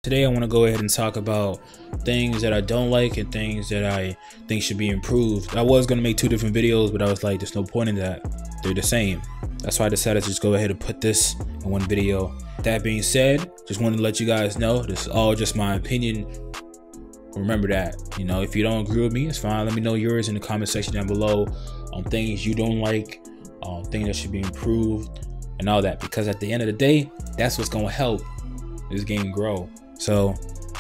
Today I want to go ahead and talk about things that I don't like and things that I think should be improved. I was going to make two different videos, but I was like, there's no point in that. They're the same. That's why I decided to just go ahead and put this in one video. That being said, just wanted to let you guys know this is all just my opinion. Remember that, you know, if you don't agree with me, it's fine. Let me know yours in the comment section down below on things you don't like, things that should be improved and all that, because at the end of the day, that's what's going to help this game grow. So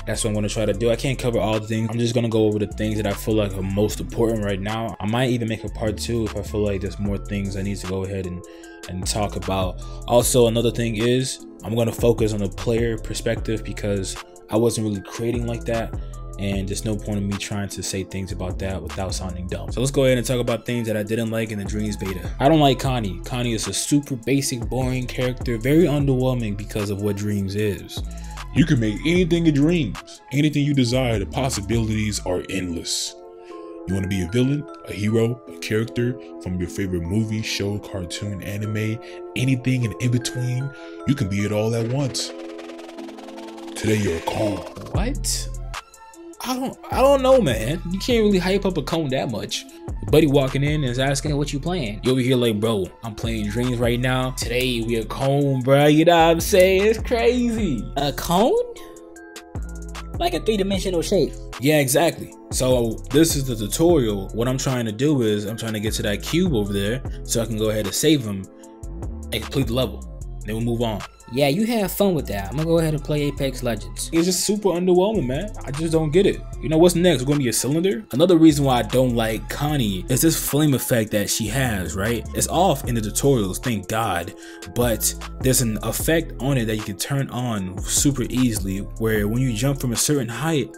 that's what I'm going to try to do. I can't cover all the things. I'm just going to go over the things that I feel like are most important right now. I might even make a part 2 if I feel like there's more things I need to go ahead and talk about. Also, another thing is I'm going to focus on the player perspective because I wasn't really creating like that. And there's no point in me trying to say things about that without sounding dumb. So let's go ahead and talk about things that I didn't like in the Dreams beta. I don't like Connie. Connie is a super basic, boring character, very underwhelming because of what Dreams is. You can make anything a dreams, anything you desire. The possibilities are endless. You want to be a villain, a hero, a character from your favorite movie, show, cartoon, anime, anything in between. You can be it all at once. Today you're a cone. What? I don't know, man. You can't really hype up a cone that much. Buddy walking in and is asking, what you playing? You over here like, bro, I'm playing Dreams right now. Today we a cone, bro. You know what I'm saying? It's crazy. A cone? Like a 3-dimensional shape. Yeah, exactly. So this is the tutorial. What I'm trying to do is I'm trying to get to that cube over there so I can go ahead and save him and complete the level. Then we'll move on. Yeah, you have fun with that. I'm gonna go ahead and play Apex Legends. It's just super underwhelming, man. I just don't get it. You know what's next? We're gonna be a cylinder? Another reason why I don't like Connie is this flame effect that she has, right? It's off in the tutorials, thank God. But there's an effect on it that you can turn on super easily where when you jump from a certain height,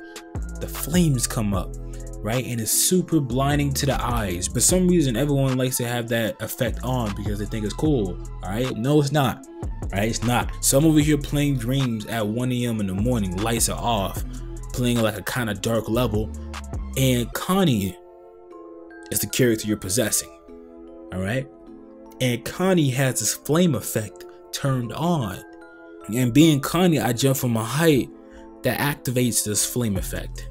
the flames come up, right? And it's super blinding to the eyes. For some reason, everyone likes to have that effect on because they think it's cool, all right? No, it's not. Right, it's not. So I'm over here playing Dreams at 1 AM in the morning, lights are off, playing like a kind of dark level, and Connie is the character you're possessing, all right? And Connie has this flame effect turned on, and being Connie, I jump from a height that activates this flame effect.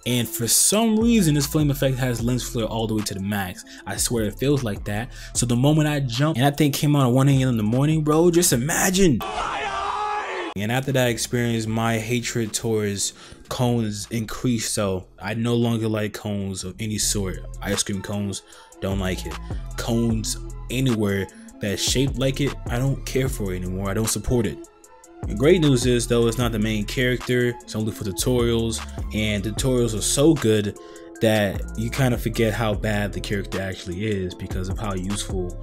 And for some reason, this flame effect has lens flare all the way to the max. I swear it feels like that. So the moment I jump, and that thing came out at 1 AM in the morning, bro, just imagine. And after that experience, my hatred towards cones increased. So I no longer like cones of any sort. Ice cream cones, don't like it. Cones anywhere that's shaped like it, I don't care for it anymore. I don't support it. The great news is though, it's not the main character, it's only for tutorials, and tutorials are so good that you kind of forget how bad the character actually is because of how useful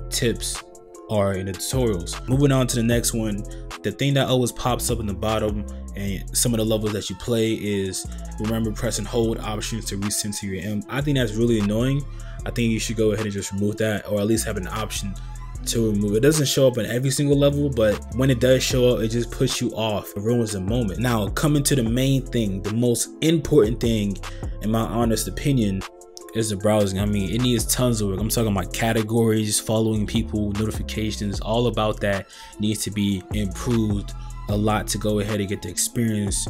tips are in the tutorials. Moving on to the next one, the thing that always pops up in the bottom and some of the levels that you play is remember press and hold options to recenter your M. I think that's really annoying. I think you should go ahead and just remove that, or at least have an option to remove. It doesn't show up in every single level, but when it does show up, it just puts you off. It ruins the moment. Now, coming to the main thing, the most important thing, in my honest opinion, is the browsing. I mean, it needs tons of work. I'm talking about categories, following people, notifications, all about that needs to be improved a lot to go ahead and get the experience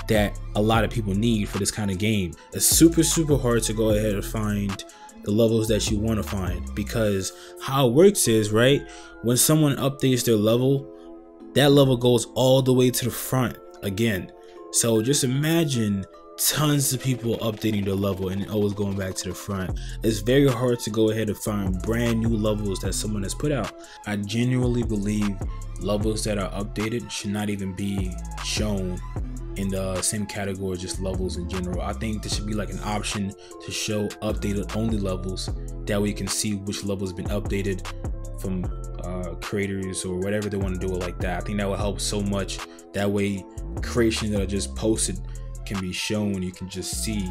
that a lot of people need for this kind of game. It's super hard to go ahead and find the levels that you want to find, because how it works is, right, when someone updates their level, that level goes all the way to the front again. So just imagine tons of people updating their level and always going back to the front. It's very hard to go ahead and find brand new levels that someone has put out. I genuinely believe levels that are updated should not even be shown in the same category, just levels in general. I think there should be like an option to show updated only levels. That way you can see which level has been updated from creators or whatever they want to do it like that. I think that will help so much. That way creations that are just posted can be shown. You can just see,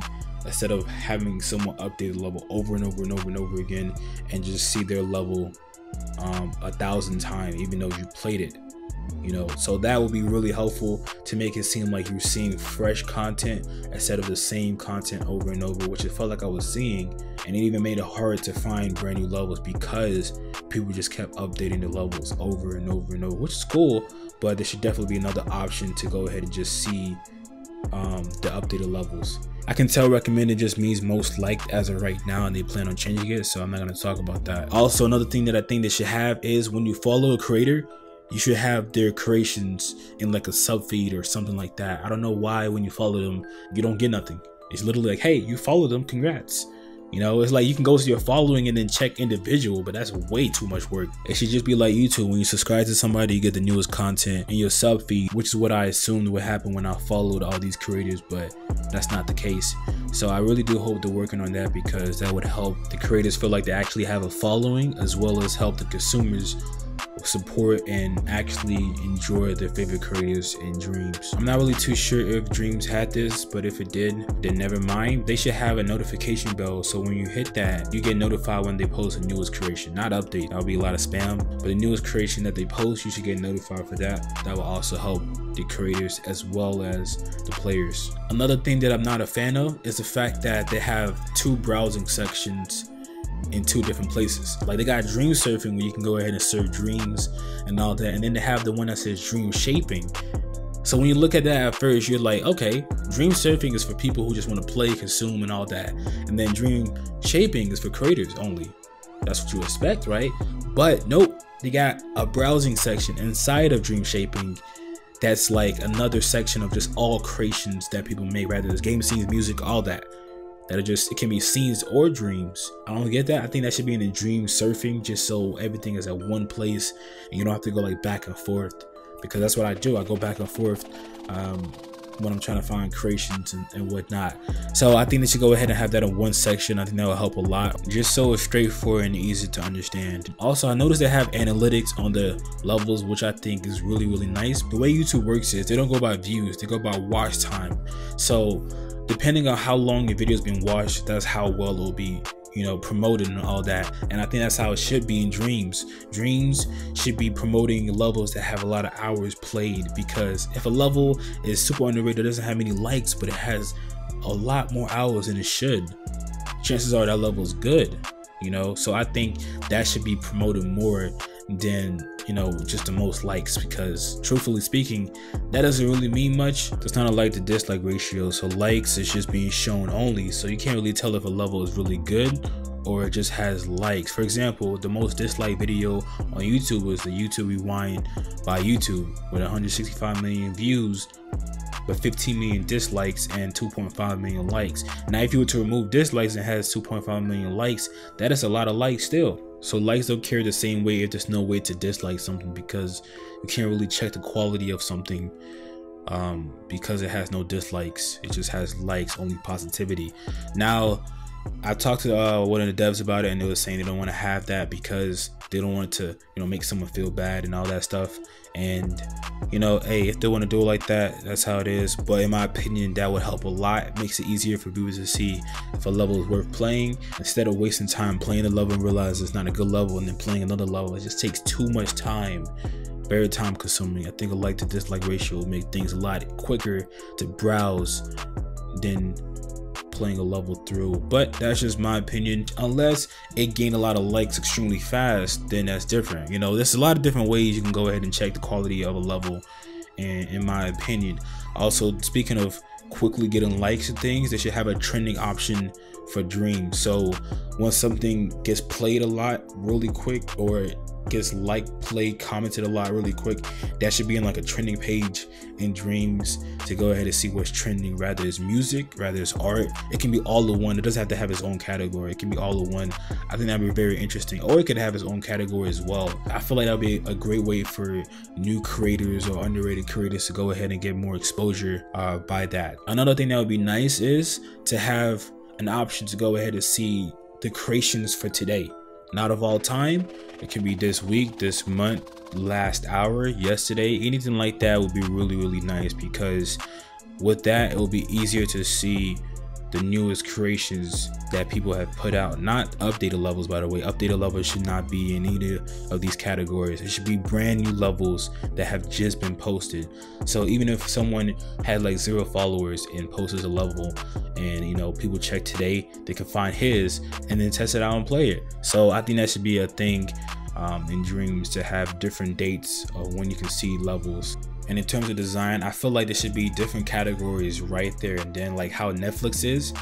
instead of having someone update the level over and over again and just see their level 1,000 times even though you played it. You know, so that would be really helpful to make it seem like you're seeing fresh content instead of the same content over and over, which it felt like I was seeing. And it even made it hard to find brand new levels because people just kept updating the levels over and over, which is cool, but there should definitely be another option to go ahead and just see the updated levels. I can tell recommended just means most liked as of right now, and they plan on changing it, so I'm not going to talk about that. Also, another thing that I think they should have is when you follow a creator, you should have their creations in like a sub feed or something like that. I don't know why when you follow them you don't get nothing. It's literally like, hey, you follow them, congrats. You know, it's like you can go to your following and then check individual, but that's way too much work. It should just be like YouTube. When you subscribe to somebody, you get the newest content in your sub feed, which is what I assumed would happen when I followed all these creators, but that's not the case. So I really do hope they're working on that, because that would help the creators feel like they actually have a following, as well as help the consumers support and actually enjoy their favorite creators and Dreams. I'm not really too sure if Dreams had this, but if it did, then never mind. They should have a notification bell, so when you hit that, you get notified when they post a newest creation. Not update, that would be a lot of spam, but the newest creation that they post, you should get notified for that. That will also help the creators as well as the players. Another thing that I'm not a fan of is the fact that they have two browsing sections in two different places. Like, they got DreamSurfing where you can go ahead and surf dreams and all that, and then they have the one that says DreamShaping. So when you look at that at first, you're like, okay, DreamSurfing is for people who just want to play, consume, and all that, and then DreamShaping is for creators only. That's what you expect, right? But nope, they got a browsing section inside of DreamShaping that's like another section of just all creations that people make, rather it's game scenes, music, all that. That are just, it can be scenes or dreams. I don't get that. I think that should be in the DreamSurfing, just so everything is at one place and you don't have to go like back and forth, because that's what I do. I go back and forth when I'm trying to find creations and whatnot. So I think they should go ahead and have that in one section. I think that will help a lot, just so it's straightforward and easy to understand. Also, I noticed they have analytics on the levels, which I think is really, really nice. The way YouTube works is they don't go by views, they go by watch time. So depending on how long your video's been watched, that's how well it will be, you know, promoted and all that. And I think that's how it should be in Dreams. Dreams should be promoting levels that have a lot of hours played, because if a level is super underrated, it doesn't have many likes, but it has a lot more hours than it should, chances are that level is good, you know. So I think that should be promoted more than, you know, just the most likes, because truthfully speaking, that doesn't really mean much. It's not a like to dislike ratio, so likes is just being shown only, so you can't really tell if a level is really good or it just has likes. For example, the most disliked video on YouTube was the YouTube Rewind by YouTube with 165 million views but 15 million dislikes and 2.5 million likes. Now if you were to remove dislikes and has 2.5 million likes, that is a lot of likes still. So likes don't carry the same way if there's no way to dislike something, because you can't really check the quality of something because it has no dislikes. It just has likes, only positivity. Now I talked to one of the devs about it, and they were saying they don't want to have that because they don't want to, you know, make someone feel bad and all that stuff. And you know, hey, if they want to do it like that, that's how it is. But in my opinion, that would help a lot. It makes it easier for viewers to see if a level is worth playing, instead of wasting time playing a level and realize it's not a good level and then playing another level. It just takes too much time, very time consuming. I think a like to dislike ratio will make things a lot quicker to browse than playing a level through. But that's just my opinion. Unless it gained a lot of likes extremely fast, then that's different. You know, there's a lot of different ways you can go ahead and check the quality of a level, and in my opinion. Also, speaking of quickly getting likes and things, they should have a trending option for Dreams. So once something gets played a lot really quick, or gets liked, played, commented a lot really quick, that should be in like a trending page in Dreams to go ahead and see what's trending. Rather it's music, rather it's art, it can be all in one. It doesn't have to have its own category, it can be all in one. I think that'd be very interesting. Or it could have its own category as well. I feel like that'd be a great way for new creators or underrated creators to go ahead and get more exposure by that. Another thing that would be nice is to have an option to go ahead and see the creations for today, not of all time. It can be this week, this month, last hour, yesterday, anything like that would be really, really nice, because with that it will be easier to see the newest creations that people have put out. Not updated levels, by the way. Updated levels should not be in either of these categories. It should be brand new levels that have just been posted. So even if someone had like 0 followers and posts a level, and you know, people check today, they can find his and then test it out and play it. So I think that should be a thing in Dreams to have different dates of when you can see levels. And in terms of design, I feel like there should be different categories right there and then, like how Netflix is.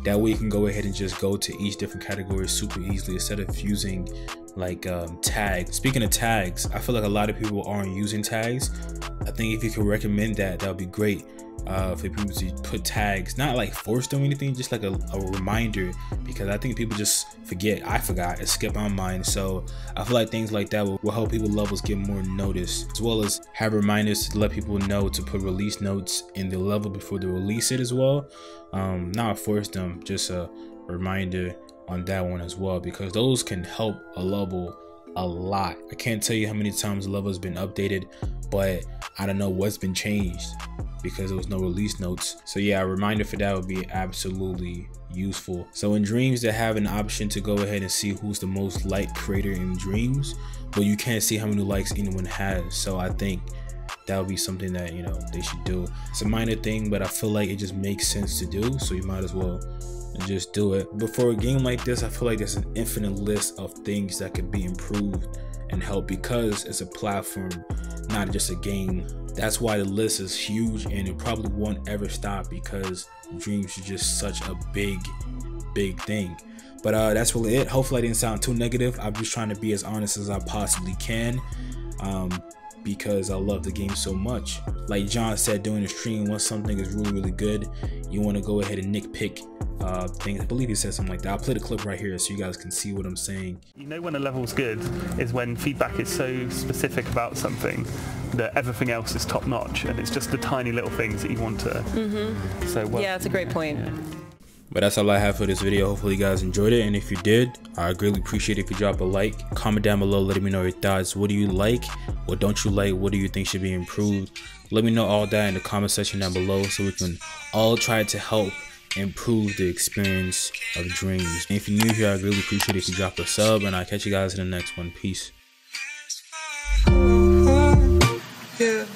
That way you can go ahead and just go to each different category super easily instead of using like tags. Speaking of tags, I feel like a lot of people aren't using tags. I think if you could recommend that, that would be great. For people to put tags, not like forced or anything, just like a reminder, because I think people just forget. I forgot, it skipped my mind. So I feel like things like that will help people levels get more notice, as well as have reminders to let people know to put release notes in the level before they release it as well. Not force them, just a reminder on that one as well, because those can help a level a lot. I can't tell you how many times the level has been updated, but I don't know what's been changed because there was no release notes. So yeah, a reminder for that would be absolutely useful. So in Dreams, they have an option to go ahead and see who's the most liked creator in Dreams, but you can't see how many likes anyone has. So I think that would be something that, you know, they should do. It's a minor thing, but I feel like it just makes sense to do, so you might as well just do it. But for a game like this, I feel like there's an infinite list of things that could be improved and help, because it's a platform, not just a game. That's why the list is huge, and it probably won't ever stop, because Dreams is just such a big thing. But that's really it. Hopefully I didn't sound too negative. I'm just trying to be as honest as I possibly can, because I love the game so much. Like John said during the stream, once something is really good, you want to go ahead and nitpick things. I believe he said something like that. I'll play the clip right here so you guys can see what I'm saying. You know when a level's good is when feedback is so specific about something that everything else is top notch, and it's just the tiny little things that you want to. So well, yeah, that's a great point. But that's all I have for this video. Hopefully you guys enjoyed it, and if you did, I'd greatly appreciate it if you drop a like, comment down below letting me know your thoughts. What do you like? What don't you like? What do you think should be improved? Let me know all that in the comment section down below so we can all try to help improve the experience of Dreams. And if you're new here, I'd really appreciate it if you drop a sub, and I'll catch you guys in the next one. Peace. Yeah.